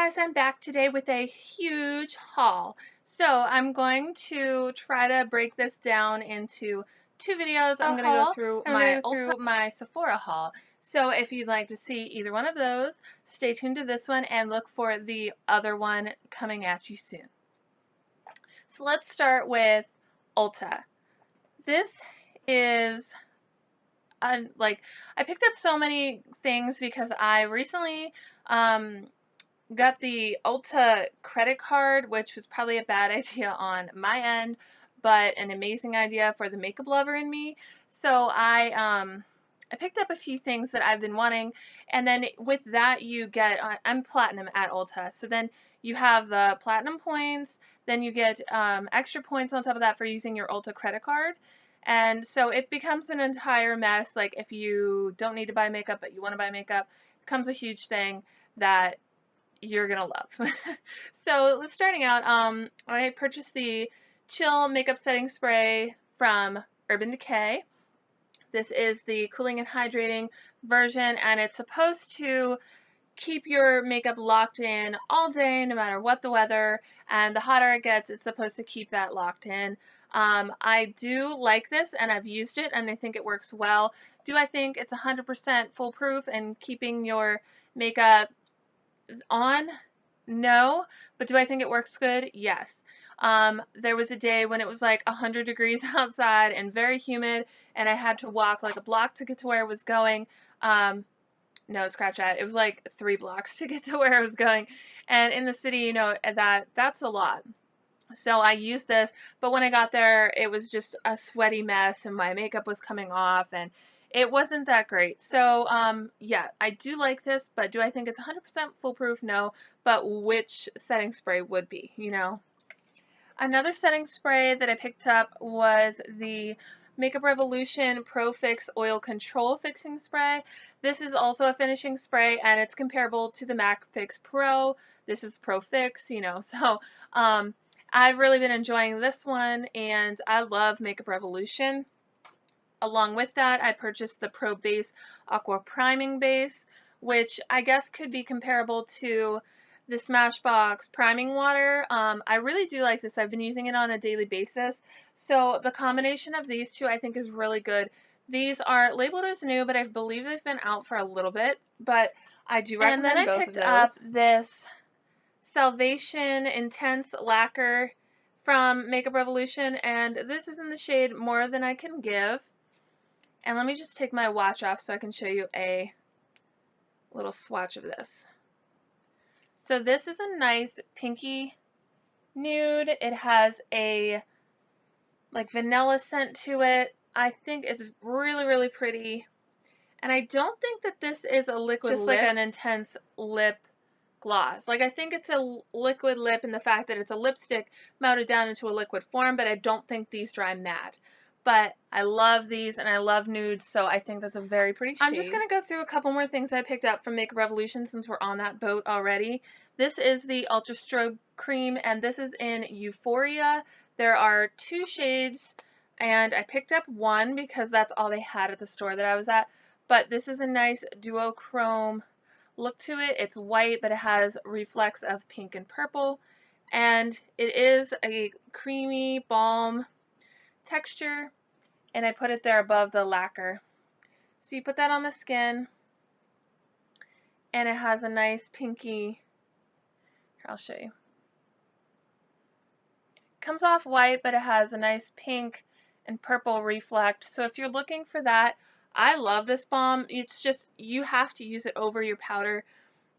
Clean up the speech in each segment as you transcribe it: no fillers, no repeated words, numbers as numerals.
guys, I'm back today with a huge haul. So I'm going to try to break this down into two videos. I'm going to go through my Ulta, my Sephora haul. So if you'd like to see either one of those, stay tuned to this one and look for the other one coming at you soon. So let's start with Ulta. This is I picked up so many things because I recently got the Ulta credit card, which was probably a bad idea on my end, but an amazing idea for the makeup lover in me. So I picked up a few things that I've been wanting, and then with that you get, I'm platinum at Ulta, so then you have the platinum points, then you get extra points on top of that for using your Ulta credit card. And so it becomes an entire mess. Like if you don't need to buy makeup but you want to buy makeup, it becomes a huge thing that you're gonna love. So starting out, I purchased the Chill Makeup Setting Spray from Urban Decay. This is the cooling and hydrating version, and it's supposed to keep your makeup locked in all day, no matter what the weather, and the hotter it gets, it's supposed to keep that locked in. I do like this, and I've used it, and I think it works well. Do I think it's 100% foolproof and keeping your makeup on? No. But do I think it works good? Yes. There was a day when it was like 100 degrees outside and very humid, and I had to walk like a block to get to where I was going. No, scratch that. It was like 3 blocks to get to where I was going. And in the city, you know, that's a lot. So I used this, but when I got there, it was just a sweaty mess and my makeup was coming off and it wasn't that great. So yeah, I do like this, but do I think it's 100% foolproof? No, but which setting spray would be, you know? Another setting spray that I picked up was the Makeup Revolution Pro Fix Oil Control Fixing Spray. This is also a finishing spray and it's comparable to the MAC Fix Pro. This is Pro Fix, you know, so I've really been enjoying this one, and I love Makeup Revolution. Along with that, I purchased the Pro Base Aqua Priming Base, which I guess could be comparable to the Smashbox Priming Water. I really do like this. I've been using it on a daily basis. So the combination of these two I think is really good. These are labeled as new, but I believe they've been out for a little bit, but I do recommend both of those. And then I picked up this Salvation Intense Lacquer from Makeup Revolution, and this is in the shade More Than I Can Give. And let me just take my watch off so I can show you a little swatch of this. So this is a nice pinky nude. It has a like vanilla scent to it. I think it's really, really pretty. And I don't think that this is a liquid lip, just like an intense lip gloss. Like I think it's a liquid lip in the fact that it's a lipstick melted down into a liquid form, but I don't think these dry matte. But I love these and I love nudes, so I think that's a very pretty shade. I'm just going to go through a couple more things I picked up from Makeup Revolution since we're on that boat already. This is the Ultra Strobe Cream, and this is in Euphoria. There are 2 shades, and I picked up one because that's all they had at the store that I was at. But this is a nice duochrome look to it. It's white, but it has reflex of pink and purple, and it is a creamy balm texture, and I put it there above the lacquer. So you put that on the skin, and it has a nice pinky, here, I'll show you. It comes off white, but it has a nice pink and purple reflect. So if you're looking for that, I love this balm. It's just, you have to use it over your powder.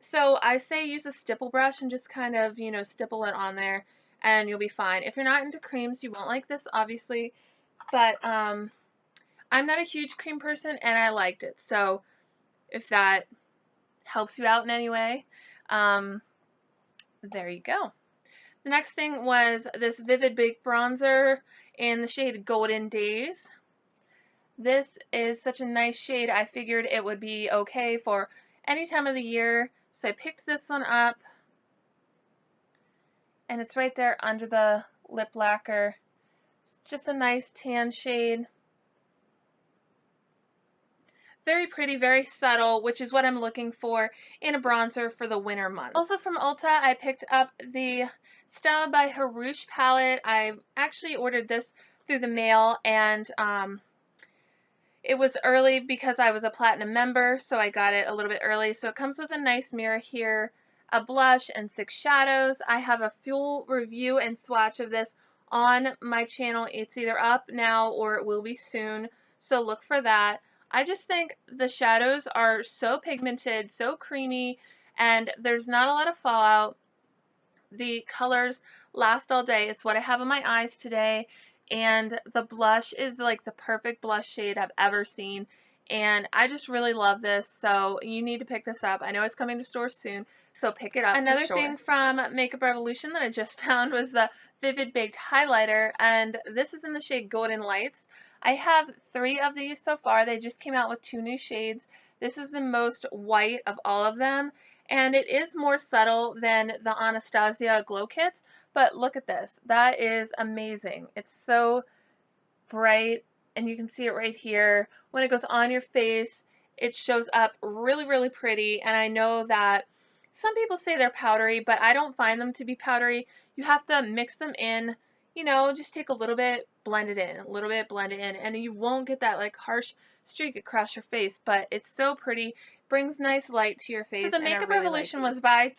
So I say use a stipple brush and just kind of, you know, stipple it on there and you'll be fine. If you're not into creams, you won't like this, obviously. But I'm not a huge cream person and I liked it. So if that helps you out in any way, there you go. The next thing was this Vivid Bake Bronzer in the shade Golden Days. This is such a nice shade, I figured it would be okay for any time of the year. So I picked this one up, and it's right there under the lip lacquer. It's just a nice tan shade. Very pretty, very subtle, which is what I'm looking for in a bronzer for the winter months. Also from Ulta, I picked up the Stella by Harush palette. I actually ordered this through the mail, and it was early because I was a platinum member, so I got it a little bit early. So it comes with a nice mirror here, a blush, and 6 shadows. I have a full review and swatch of this on my channel. It's either up now or it will be soon, so look for that. I just think the shadows are so pigmented, so creamy, and there's not a lot of fallout. The colors last all day. It's what I have on my eyes today, and the blush is like the perfect blush shade I've ever seen, and I just really love this, so you need to pick this up. I know it's coming to stores soon, so pick it up. Another thing from Makeup Revolution that I just found was the Vivid Baked Highlighter, and this is in the shade Golden Lights. I have 3 of these so far. They just came out with 2 new shades. This is the most white of all of them, and it is more subtle than the Anastasia Glow Kits, but look at this. That is amazing. It's so bright, and you can see it right here. When it goes on your face, it shows up really, really pretty, and I know that some people say they're powdery, but I don't find them to be powdery. You have to mix them in, you know, just take a little bit, blend it in, a little bit, blend it in, and you won't get that like harsh streak across your face, but it's so pretty. Brings nice light to your face. So the Makeup Revolution was buy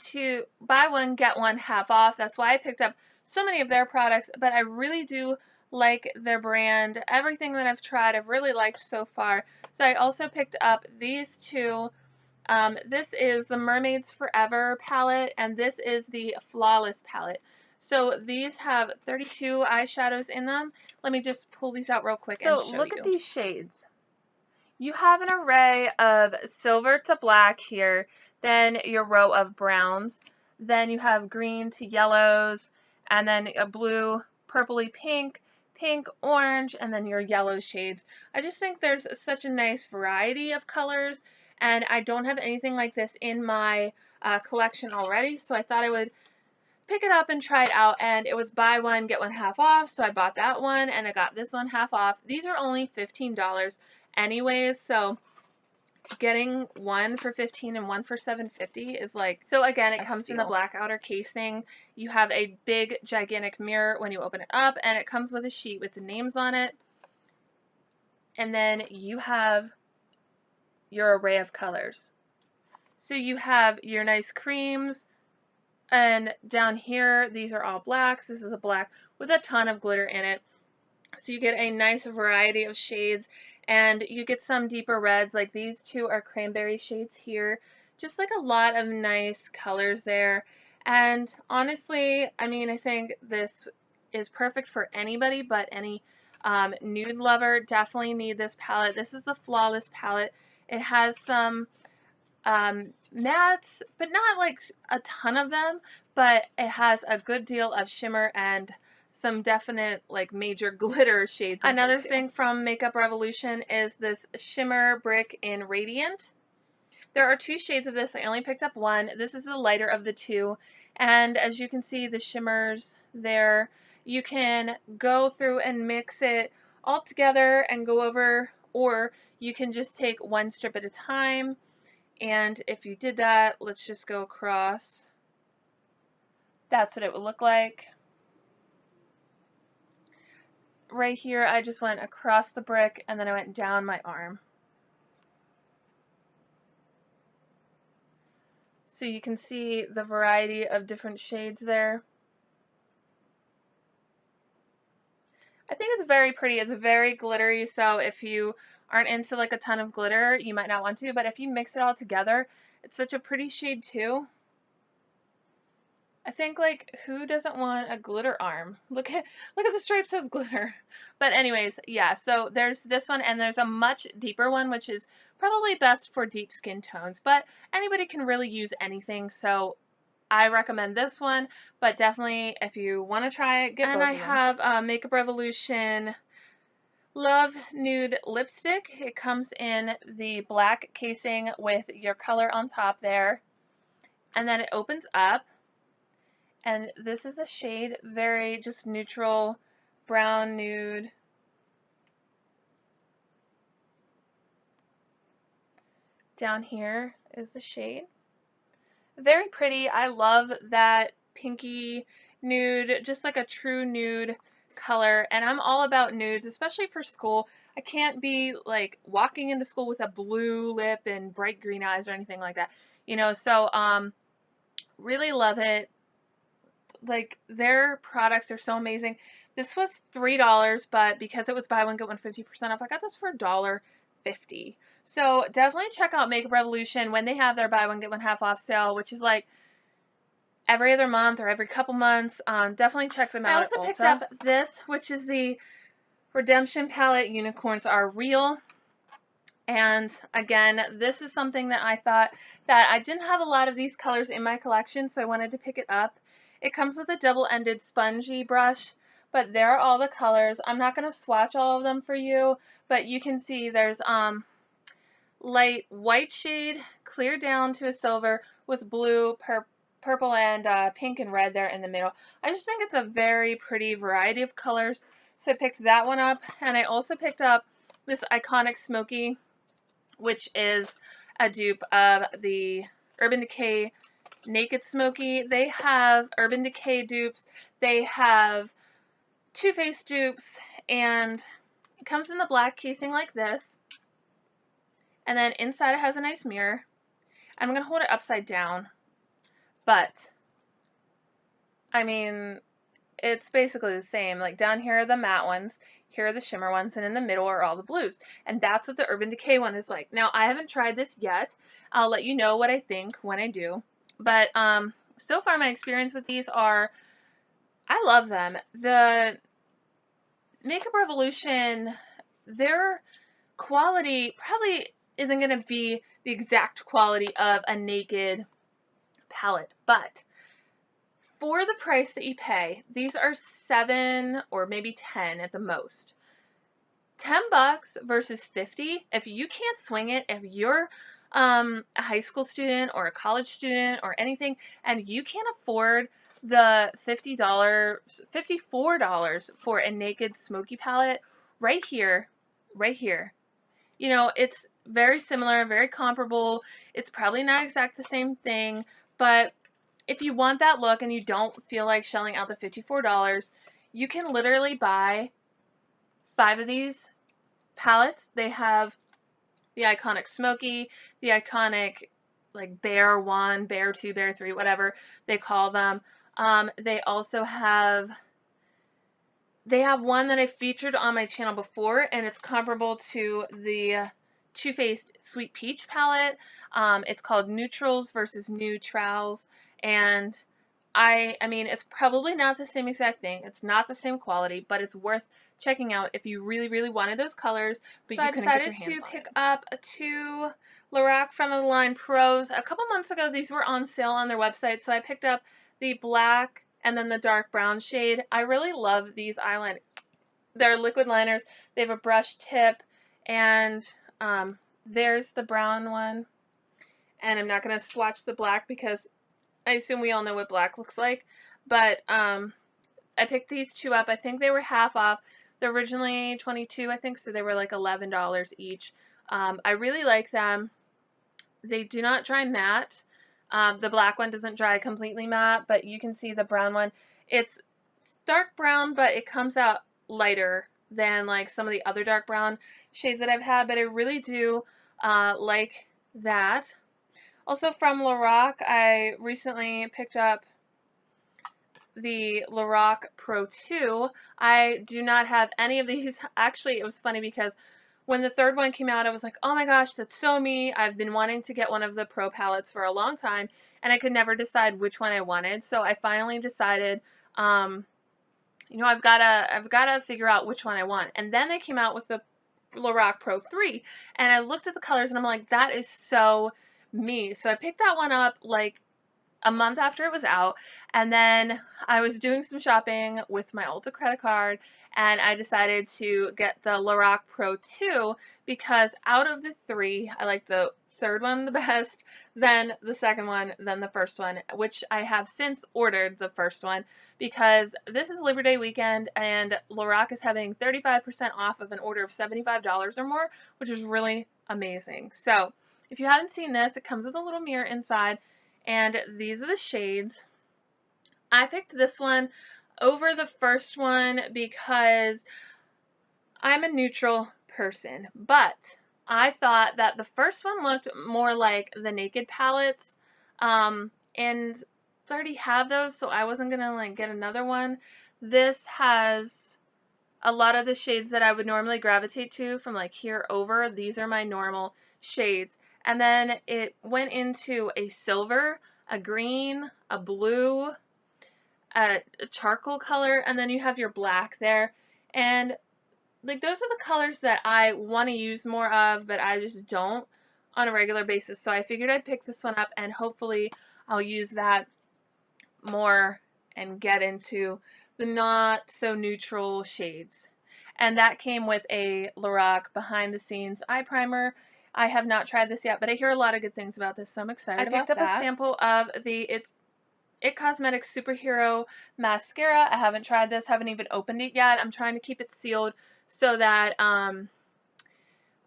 one get one half off. That's why I picked up so many of their products, but I really do like their brand. Everything that I've tried I've really liked so far. So I also picked up these 2. This is the Mermaids Forever palette, and this is the Flawless palette. So these have 32 eyeshadows in them. Let me just pull these out real quick and show you. So look at these shades. You have an array of silver to black here, then your row of browns, then you have green to yellows, and then a blue, purpley pink, pink, orange, and then your yellow shades. I just think there's such a nice variety of colors, and I don't have anything like this in my collection already, so I thought I would pick it up and try it out, and it was buy one get one half off, so I bought that one and I got this one half off. These are only $15 anyways, so getting one for $15 and one for $7.50 is like, so again, it comes in the black outer casing. You have a big gigantic mirror when you open it up, and it comes with a sheet with the names on it, and then you have your array of colors. So you have your nice creams, and down here, these are all blacks. This is a black with a ton of glitter in it. So you get a nice variety of shades, and you get some deeper reds. Like these 2 are cranberry shades here. Just like a lot of nice colors there. And honestly, I mean, I think this is perfect for anybody, but any nude lover definitely need this palette. This is the Flawless palette. It has some mattes, but not like a ton of them, but it has a good deal of shimmer and some definite like major glitter shades. Another thing from Makeup Revolution is this shimmer brick in Radiant. There are 2 shades of this. I only picked up one. This is the lighter of the 2, and as you can see, the shimmers there, you can go through and mix it all together and go over, or you can just take one strip at a time. And if you did that, let's just go across. That's what it would look like. Right here, I just went across the brick, and then I went down my arm. So you can see the variety of different shades there. I think it's very pretty. It's very glittery, so if you aren't into like a ton of glitter, you might not want to, but if you mix it all together, it's such a pretty shade too. I think, like, who doesn't want a glitter arm? Look at the stripes of glitter. But anyways, yeah, so there's this one, and there's a much deeper one, which is probably best for deep skin tones, but anybody can really use anything, so I recommend this one, but definitely if you want to try it, get both of them. And I have Makeup Revolution Love Nude Lipstick. It comes in the black casing with your color on top there, and then it opens up, and this is a shade very just neutral brown nude. down here is the shade. Very pretty. I love that pinky nude, just like a true nude color. And I'm all about nudes, especially for school. I can't be like walking into school with a blue lip and bright green eyes or anything like that. So really love it. Like their products are so amazing. This was $3, but because it was buy one get one 50% off, I got this for $1.50. So definitely check out Makeup Revolution when they have their buy one get one half off sale, which is like every other month or every couple months. Definitely check them out. I also picked up this, which is the Redemption palette, Unicorns Are Real. And again, this is something that I thought that I didn't have a lot of these colors in my collection, so I wanted to pick it up. It comes with a double-ended spongy brush, but there are all the colors. I'm not going to swatch all of them for you, but you can see there's light white shade, clear down to a silver with blue, purple, and pink and red there in the middle. I just think it's a very pretty variety of colors, so I picked that one up, and I also picked up this Iconic Smoky, which is a dupe of the Urban Decay Naked Smoky. They have Urban Decay dupes, they have Too Faced dupes, and it comes in the black casing like this. And then inside it has a nice mirror. I'm going to hold it upside down, but I mean, it's basically the same. Like down here are the matte ones, here are the shimmer ones, and in the middle are all the blues. And that's what the Urban Decay one is like. Now, I haven't tried this yet. I'll let you know what I think when I do. But so far my experience with these are, I love them. The Makeup Revolution, their quality probably isn't going to be the exact quality of a Naked palette, but for the price that you pay, these are $7 or maybe $10 at the most. $10 versus $50. If you can't swing it, if you're a high school student or a college student or anything, and you can't afford the $50, $54 for a Naked Smoky palette, right here, it's very similar, very comparable. It's probably not exact the same thing, but if you want that look and you don't feel like shelling out the $54, you can literally buy 5 of these palettes. They have the Iconic Smoky, the Iconic like Bear 1, Bear 2, Bear 3, whatever they call them. They also have one that I featured on my channel before, and it's comparable to the Too Faced Sweet Peach palette. It's called Neutrals versus Neutrals, and I mean, it's probably not the same exact thing. It's not the same quality, but it's worth checking out if you really, really wanted those colors, but you couldn't get your hands on it. So I decided to pick up 2 Lorac Front of the Line Pros. A couple months ago, these were on sale on their website, so I picked up the black and then the dark brown shade. I really love these eyeliners. They're liquid liners. They have a brush tip, and there's the brown one. And I'm not going to swatch the black because I assume we all know what black looks like. But I picked these 2 up. I think they were half off. They're originally $22, I think, so they were like $11 each. I really like them. They do not dry matte. The black one doesn't dry completely matte, but you can see the brown one. It's dark brown, but it comes out lighter than like some of the other dark brown shades that I've had, but I really do like that. Also from Lorac, I recently picked up the Lorac Pro 2. I do not have any of these. Actually, it was funny because when the 3rd one came out, I was like, oh my gosh, that's so me. I've been wanting to get one of the Pro palettes for a long time, and I could never decide which one I wanted. So I finally decided, I've gotta figure out which one I want. And then they came out with the Lorac Pro 3, and I looked at the colors and I'm like, that is so me. So I picked that one up like a month after it was out, and then I was doing some shopping with my Ulta credit card, and I decided to get the Lorac Pro 2 because out of the 3, I like the 3rd one the best, then the 2nd one, then the 1st one, which I have since ordered the 1st one because this is Labor Day weekend and Lorac is having 35% off of an order of $75 or more, which is really amazing. So If you haven't seen this, it comes with a little mirror inside, and these are the shades. I picked this one over the first one because I'm a neutral person, but I thought that the first one looked more like the Naked palettes, and I already have those, so I wasn't gonna like get another one. This has a lot of the shades that I would normally gravitate to from like here over. These are my normal shades. And then it went into a silver, a green, a blue, a charcoal color, and then you have your black there. And like those are the colors that I want to use more of, but I just don't on a regular basis. So I figured I'd pick this one up and hopefully I'll use that more and get into the not so neutral shades. And that came with a Lorac behind the scenes eye primer. I have not tried this yet, but I hear a lot of good things about this, so I'm excited about that. I picked up a sample of the It Cosmetics Superhero Mascara. I haven't tried this, haven't even opened it yet. I'm trying to keep it sealed so that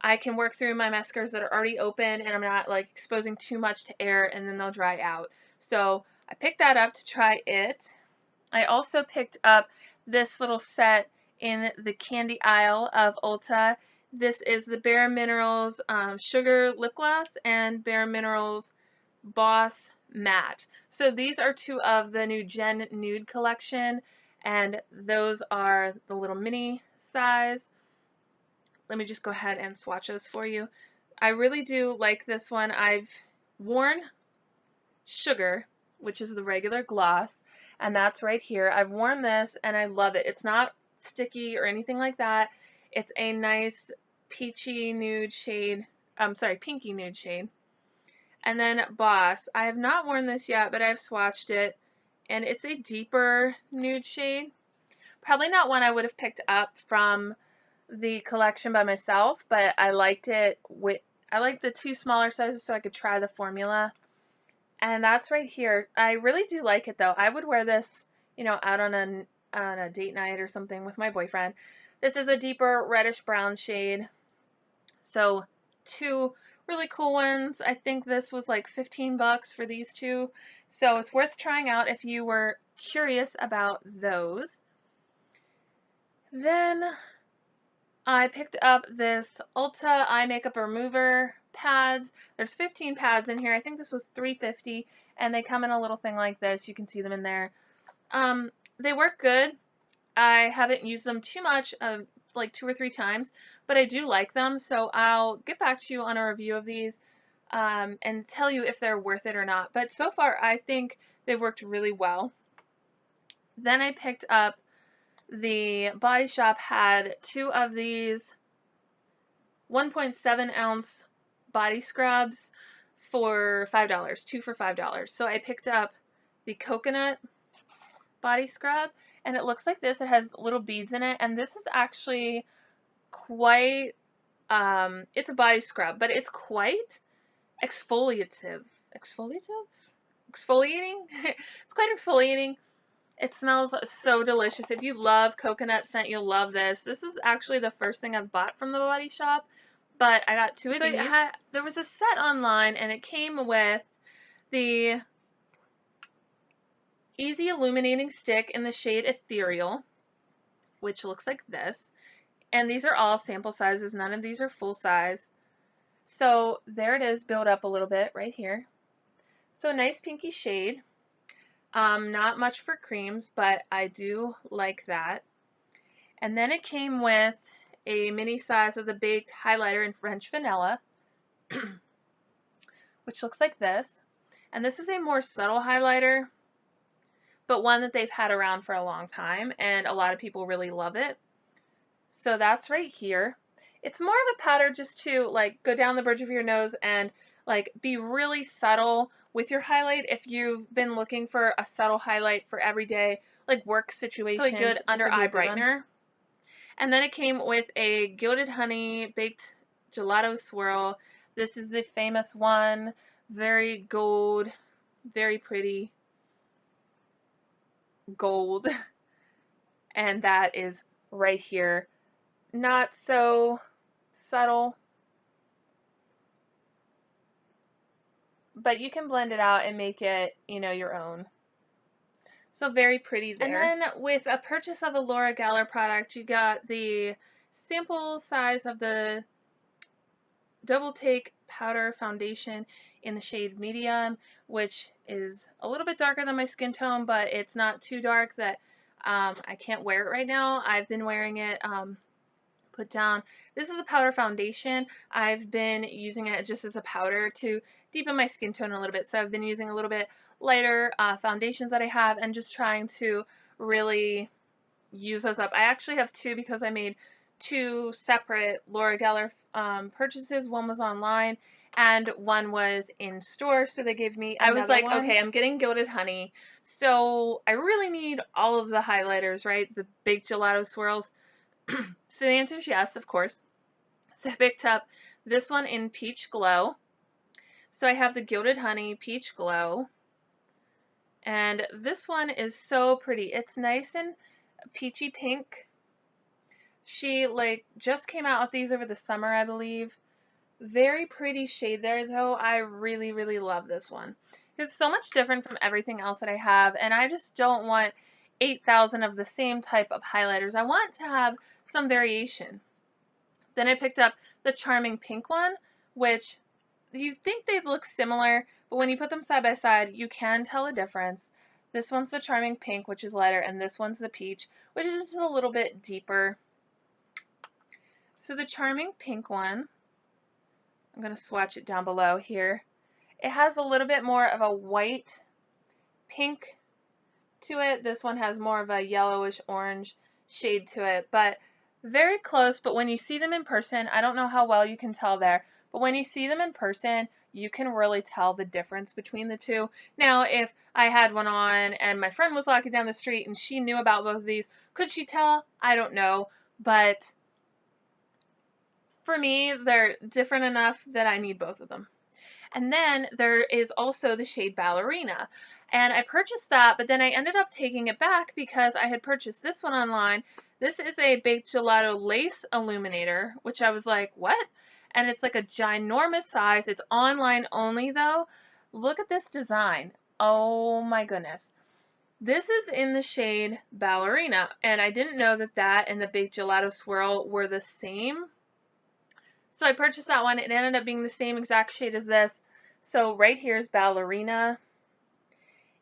I can work through my mascaras that are already open and I'm not like exposing too much to air and then they'll dry out. So I picked that up to try it. I also picked up this little set in the candy aisle of Ulta. This is the Bare Minerals Sugar Lip Gloss and Bare Minerals Boss Matte. So these are two of the new Gen Nude collection, and those are the little mini size. Let me just go ahead and swatch those for you. I really do like this one. I've worn Sugar, which is the regular gloss, and that's right here. I've worn this and I love it. It's not sticky or anything like that. It's a nice peachy nude shade. Pinky nude shade. And then Boss. I have not worn this yet, but I've swatched it, and it's a deeper nude shade. Probably not one I would have picked up from the collection by myself, but I liked it. I liked the two smaller sizes so I could try the formula. And that's right here. I really do like it though. I would wear this, you know, out on a date night or something with my boyfriend. This is a deeper reddish brown shade. So two really cool ones. I think this was like 15 bucks for these two. So it's worth trying out if you were curious about those. Then I picked up this Ulta eye makeup remover pads. There's 15 pads in here. I think this was $3.50, and they come in a little thing like this. You can see them in there. They work good. I haven't used them too much, like 2 or 3 times, but I do like them, so I'll get back to you on a review of these and tell you if they're worth it or not. But so far, I think they've worked really well. Then I picked up the Body Shop had 2 of these 1.7 ounce body scrubs for $5, 2 for $5. So I picked up the coconut body scrub, and it looks like this. It has little beads in it, and this is actually quite, it's a body scrub, but it's quite exfoliating? It's quite exfoliating. It smells so delicious. If you love coconut scent, you'll love this. This is actually the first thing I've bought from the Body Shop, but I got 2 of these. There was a set online, and it came with the Easy Illuminating Stick in the shade Ethereal, which looks like this. And these are all sample sizes. None of these are full size. So there it is, built up a little bit right here. So nice pinky shade. Not much for creams, but I do like that. And then it came with a mini size of the Baked Highlighter in French Vanilla, which looks like this. And this is a more subtle highlighter, but one that they've had around for a long time, and a lot of people really love it. So that's right here. It's more of a powder just to like go down the bridge of your nose and like be really subtle with your highlight if you've been looking for a subtle highlight for everyday like work situations. It's a good under eye brightener. And then it came with a Gilded Honey Baked Gelato Swirl. This is the famous one, very gold, very pretty gold. And that is right here. Not so subtle. but you can blend it out and make it, you know, your own. So very pretty there. And then with a purchase of a Laura Geller product, you got the sample size of the Double Take Powder Foundation in the shade Medium, which is a little bit darker than my skin tone, but it's not too dark that I can't wear it right now. I've been wearing it put down. This is a powder foundation. I've been using it just as a powder to deepen my skin tone a little bit. So I've been using a little bit lighter foundations that I have and just trying to really use those up. I actually have two because I made two separate Laura Geller purchases. One was online and one was in store, so they gave me another I was like, one. Okay, I'm getting Gilded Honey, so I really need all of the highlighters, right? The big gelato swirls. So the answer is yes, of course. So I picked up this one in Peach Glow. So I have the Gilded Honey Peach Glow, and this one is so pretty. It's nice and peachy pink. She like just came out with these over the summer, I believe. Very pretty shade there though. I really, really love this one. It's so much different from everything else that I have, and I just don't want 8,000 of the same type of highlighters. I want to have some variation. Then I picked up the Charming Pink one, which you think they look similar, but when you put them side by side, you can tell a difference. This one's the Charming Pink, which is lighter, and this one's the Peach, which is just a little bit deeper. So the Charming Pink one, I'm going to swatch it down below here. It has a little bit more of a white pink to it. This one has more of a yellowish orange shade to it, but very close. But when you see them in person, I don't know how well you can tell there, but when you see them in person, you can really tell the difference between the two. Now, if I had one on and my friend was walking down the street and she knew about both of these, could she tell? I don't know, but for me, they're different enough that I need both of them. And then there is also the shade Ballerina. And I purchased that, but then I ended up taking it back because I had purchased this one online. This is a Baked Gelato Lace Illuminator, which I was like, what? And it's like a ginormous size. It's online only though. Look at this design. Oh my goodness. This is in the shade Ballerina, and I didn't know that that and the Baked Gelato Swirl were the same. So I purchased that one. It ended up being the same exact shade as this. So right here is Ballerina.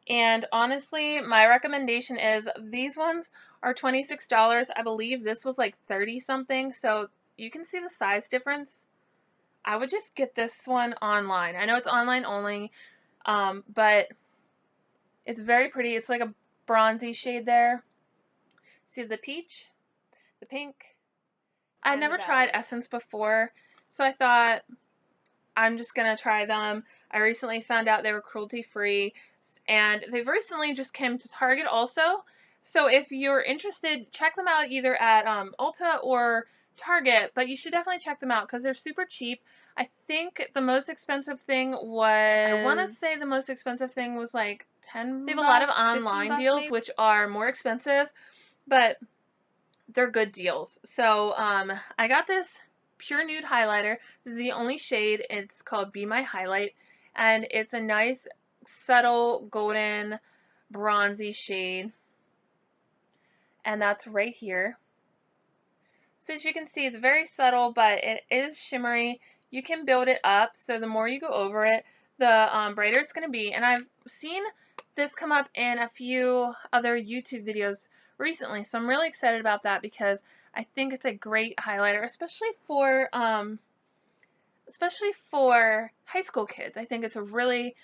And honestly, my recommendation is these ones are $26. I believe this was like 30 something. So you can see the size difference. I would just get this one online. I know it's online only, but it's very pretty. It's like a bronzy shade there. See the peach, the pink. I'd never tried Essence before, so I thought I'm just going to try them. I recently found out they were cruelty-free, and they've recently just came to Target also. So if you're interested, check them out either at Ulta or Target, but you should definitely check them out because they're super cheap. I think the most expensive thing was, I want to say the most expensive thing was like 10 They have a lot of online deals, maybe, which are more expensive, but they're good deals. So I got this Pure Nude highlighter. This is the only shade. It's called Be My Highlight, and it's a nice subtle golden bronzy shade, and that's right here. So as you can see, it's very subtle, but it is shimmery. You can build it up, so the more you go over it, the brighter it's going to be. And I've seen this come up in a few other YouTube videos recently, so I'm really excited about that because I think it's a great highlighter, especially for high school kids. I think it's a really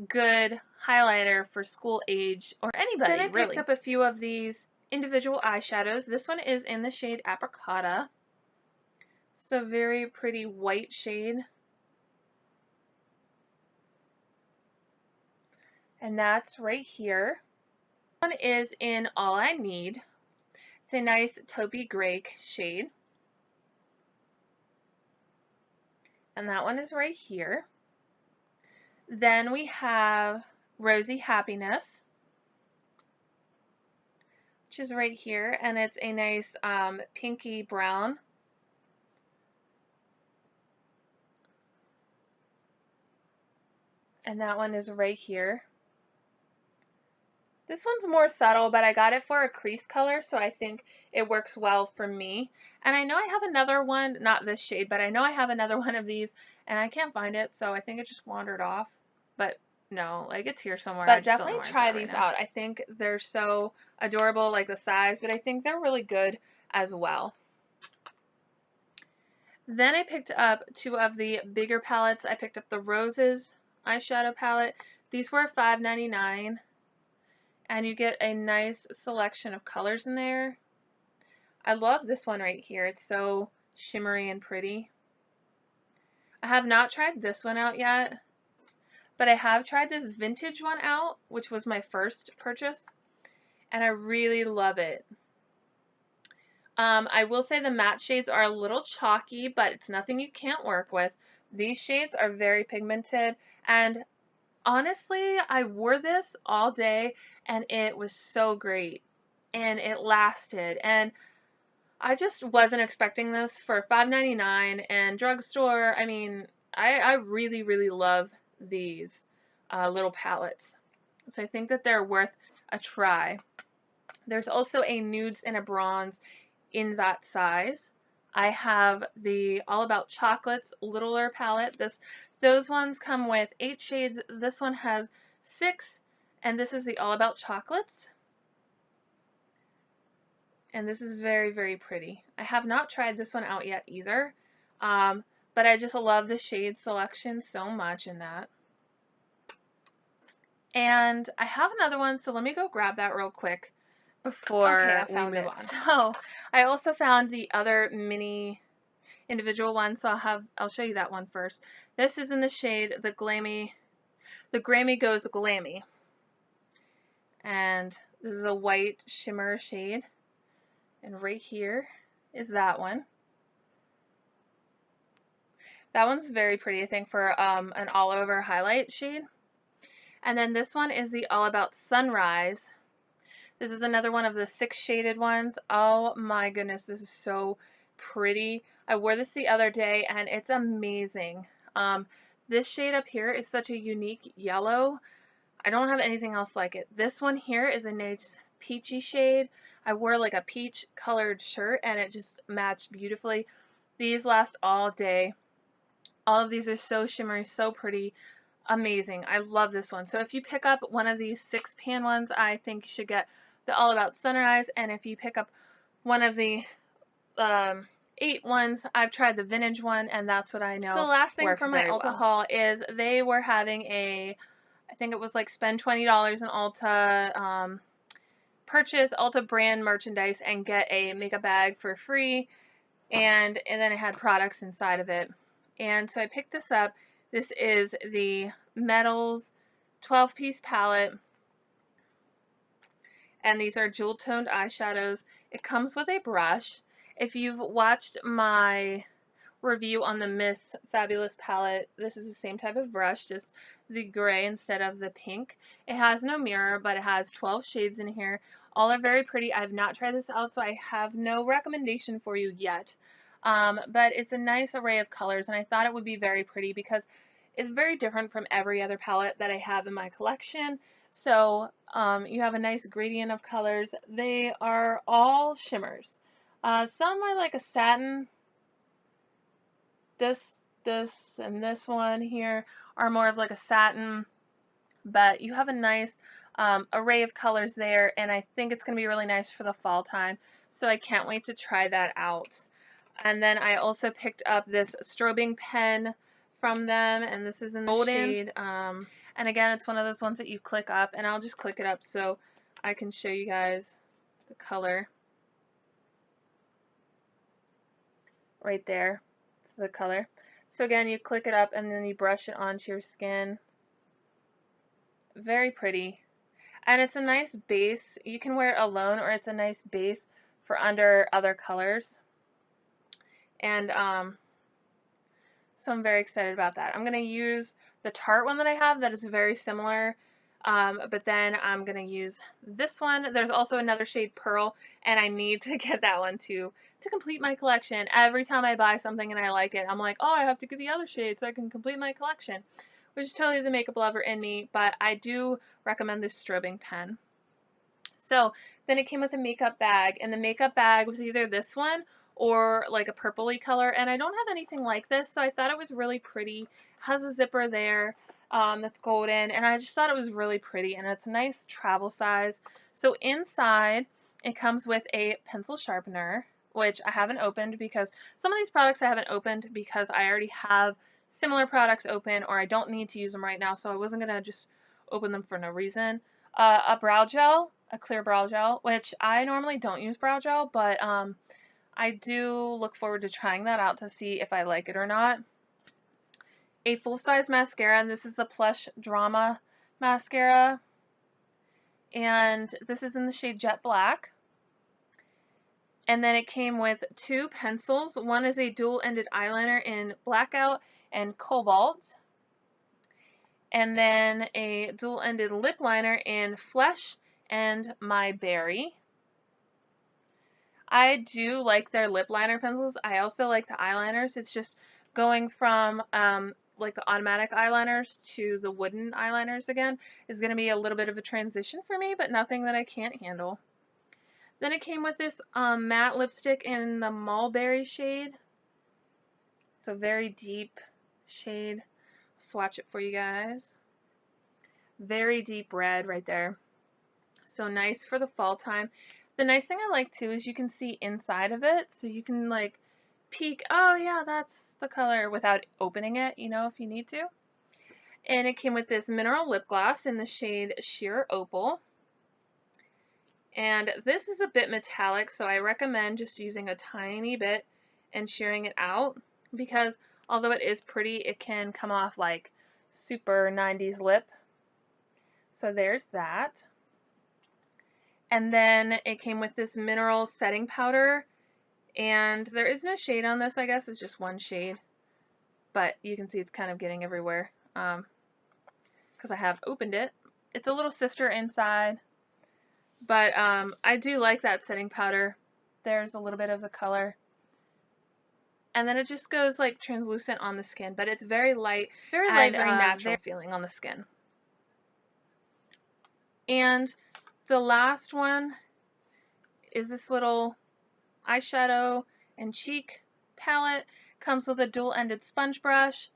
good highlighter for school age or anybody. Then I picked up a few of these individual eyeshadows. This one is in the shade Apricota. It's a very pretty white shade. And that's right here. This one is in All I Need. It's a nice taupey gray shade. And that one is right here. Then we have Rosy Happiness, which is right here, and it's a nice pinky brown. And that one is right here. This one's more subtle, but I got it for a crease color, so I think it works well for me. And I know I have another one, not this shade, but I know I have another one of these, and I can't find it, so I think it just wandered off. But no, like it's here somewhere. But definitely try these out. I think they're so adorable, like the size, but I think they're really good as well. Then I picked up two of the bigger palettes. I picked up the Roses eyeshadow palette. These were $5.99. And you get a nice selection of colors in there. I love this one right here. It's so shimmery and pretty. I have not tried this one out yet, but I have tried this vintage one out, which was my first purchase, and I really love it. I will say the matte shades are a little chalky, but it's nothing you can't work with. These shades are very pigmented, and honestly, I wore this all day and it was so great and it lasted, and I just wasn't expecting this for $5.99 and drugstore. I mean, I really, really love these little palettes. So I think that they're worth a try. There's also a nudes and a bronze in that size. I have the All About Chocolates littler palette. Those ones come with 8 shades. This one has 6, and this is the All About Chocolates. And this is very, very pretty. I have not tried this one out yet either, but I just love the shade selection so much in that. And I have another one, so let me go grab that real quick before we move on. So I also found the other mini individual one, so I'll show you that one first. This is in the shade the Grammy Goes Glammy, and this is a white shimmer shade, and right here is that one. That one's very pretty, I think, for an all over highlight shade. And then this one is the All About Sunrise. This is another one of the 6 shaded ones. Oh my goodness, this is so pretty. I wore this the other day and it's amazing. This shade up here is such a unique yellow. I don't have anything else like it. This one here is a nice peachy shade. I wore like a peach colored shirt and it just matched beautifully. These last all day. All of these are so shimmery, so pretty. Amazing. I love this one. So if you pick up one of these 6-pan ones, I think you should get the All About Sunrise. And if you pick up one of the 8 ones, I've tried the vintage one, and that's what I know. So the last thing from my Ulta haul is they were having I think it was like spend $20 in Ulta, purchase Ulta brand merchandise and get a makeup bag for free, and then it had products inside of it. And so I picked this up. This is the Metals 12-piece palette, and these are jewel toned eyeshadows. It comes with a brush. If you've watched my review on the Miss Fabulous palette, this is the same type of brush, just the gray instead of the pink. It has no mirror, but it has 12 shades in here. All are very pretty. I've not tried this out, so I have no recommendation for you yet. But it's a nice array of colors, and I thought it would be very pretty because it's very different from every other palette that I have in my collection. So you have a nice gradient of colors. They are all shimmers. Some are like a satin. This, and this one here are more of like a satin, but you have a nice array of colors there, and I think it's going to be really nice for the fall time. So I can't wait to try that out. And then I also picked up this strobing pen from them, and this is in the shade, and again, it's one of those ones that you click up, and I'll just click it up so I can show you guys the color. Right there, this is the color. So again, you click it up and then you brush it onto your skin. Very pretty. And it's a nice base. You can wear it alone, or it's a nice base for under other colors. And so I'm very excited about that. I'm going to use the Tarte one that I have that is very similar, but then I'm going to use this one. There's also another shade Pearl, and I need to get that one too to complete my collection. Every time I buy something and I like it, I'm like, oh, I have to get the other shade so I can complete my collection, which is totally the makeup lover in me, but I do recommend this strobing pen. So then it came with a makeup bag, and the makeup bag was either this one or like a purpley color, and I don't have anything like this, so I thought it was really pretty. It has a zipper there that's golden, and I just thought it was really pretty, and it's a nice travel size. So inside, it comes with a pencil sharpener, which I haven't opened because some of these products I haven't opened because I already have similar products open, or I don't need to use them right now, so I wasn't going to just open them for no reason. A brow gel, a clear brow gel, which I normally don't use brow gel, but I do look forward to trying that out to see if I like it or not. A full-size mascara, and this is the Plush Drama mascara, and this is in the shade Jet Black. And then it came with 2 pencils. One is a dual-ended eyeliner in Blackout and Cobalt, and then a dual-ended lip liner in Flesh and My Berry. I do like their lip liner pencils. I also like the eyeliners. It's just going from like the automatic eyeliners to the wooden eyeliners again is going to be a little bit of a transition for me, but nothing that I can't handle. Then it came with this matte lipstick in the Mulberry shade. So very deep shade. I'll swatch it for you guys. Very deep red right there. So nice for the fall time. The nice thing I like too is you can see inside of it, so you can like peek, oh yeah, that's the color, without opening it, you know, if you need to. And it came with this mineral lip gloss in the shade Sheer Opal. And this is a bit metallic, so I recommend just using a tiny bit and shearing it out, because although it is pretty, it can come off like super 90s lip. So there's that. And then it came with this mineral setting powder, and there is no shade on this, I guess it's just one shade, but you can see it's kind of getting everywhere because I have opened it. It's a little sifter inside, but I do like that setting powder. There's a little bit of the color, and then it just goes like translucent on the skin, but it's very light, very natural feeling on the skin. And the last one is this little eyeshadow and cheek palette. Comes with a dual-ended sponge brush,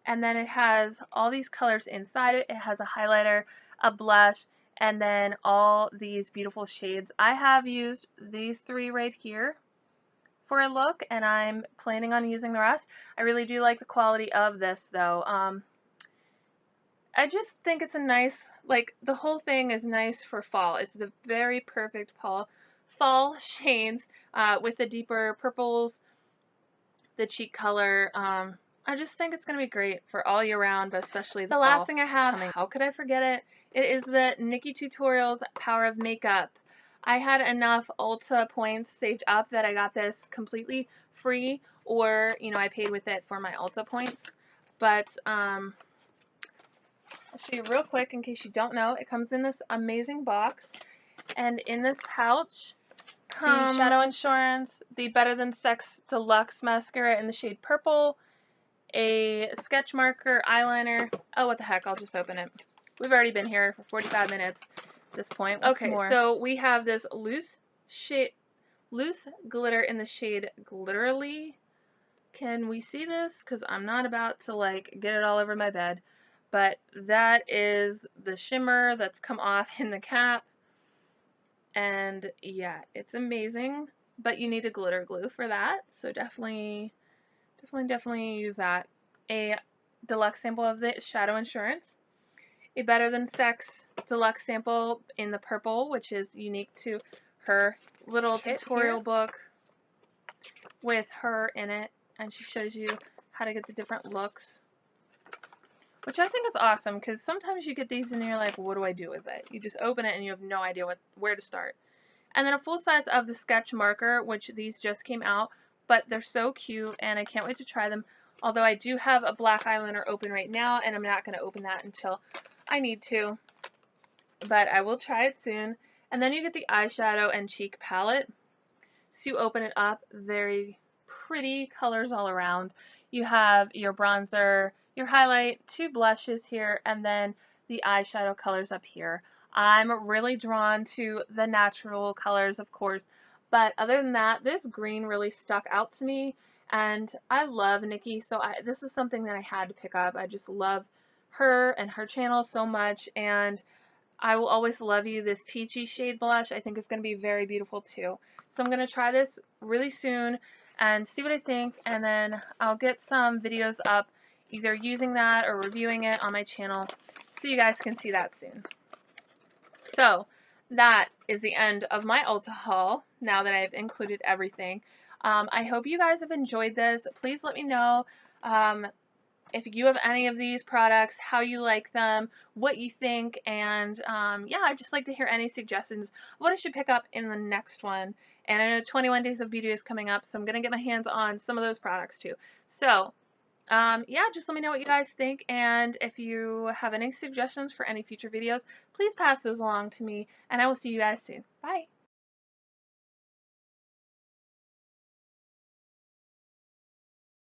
and then it has all these colors inside it. It has a highlighter, a blush, and then all these beautiful shades. I have used these 3 right here for a look, and I'm planning on using the rest. I really do like the quality of this though. I just think it's a nice, like, the whole thing is nice for fall. It's the very perfect fall shades with the deeper purples, the cheek color. I just think it's going to be great for all year round, but especially the fall. Last thing I have, how could I forget it? It is the Nikki Tutorials Power of Makeup. I had enough Ulta points saved up that I got this completely free, or, you know, I paid with it for my Ulta points. But, I'll show you real quick in case you don't know. It comes in this amazing box, and in this pouch comes the Shadow Insurance, the Better Than Sex Deluxe Mascara in the shade Purple, a sketch marker, eyeliner. Oh, what the heck, I'll just open it. We've already been here for 45 minutes at this point. Okay, so we have this loose glitter in the shade Glitterly. Can we see this? Because I'm not about to like get it all over my bed. But that is the shimmer that's come off in the cap. And yeah, it's amazing. But you need a glitter glue for that. So definitely use that. A deluxe sample of the Shadow Insurance. A Better Than Sex deluxe sample in the purple, which is unique to her little tutorial book with her in it. And she shows you how to get the different looks, which I think is awesome, because sometimes you get these and you're like, what do I do with it? You just open it and you have no idea where to start. And then a full size of the sketch marker, which these just came out, but they're so cute and I can't wait to try them. Although I do have a black eyeliner open right now, and I'm not going to open that until I need to, but I will try it soon. And then you get the eyeshadow and cheek palette. So you open it up, very pretty colors all around. You have your bronzer, your highlight, 2 blushes here, and then the eyeshadow colors up here. I'm really drawn to the natural colors, of course, but other than that, this green really stuck out to me, and I love Nikki, so this was something that I had to pick up. I just love her and her channel so much, and I Will Always Love You, this peachy shade blush, I think is going to be very beautiful too. So I'm going to try this really soon and see what I think, and then I'll get some videos up either using that or reviewing it on my channel so you guys can see that soon. So that is the end of my Ulta haul now that I've included everything. I hope you guys have enjoyed this. Please let me know if you have any of these products, how you like them, what you think, and yeah, I'd just like to hear any suggestions of what I should pick up in the next one. And I know 21 Days of Beauty is coming up, so I'm going to get my hands on some of those products too. So yeah, just let me know what you guys think, and if you have any suggestions for any future videos, please pass those along to me, and I will see you guys soon. Bye!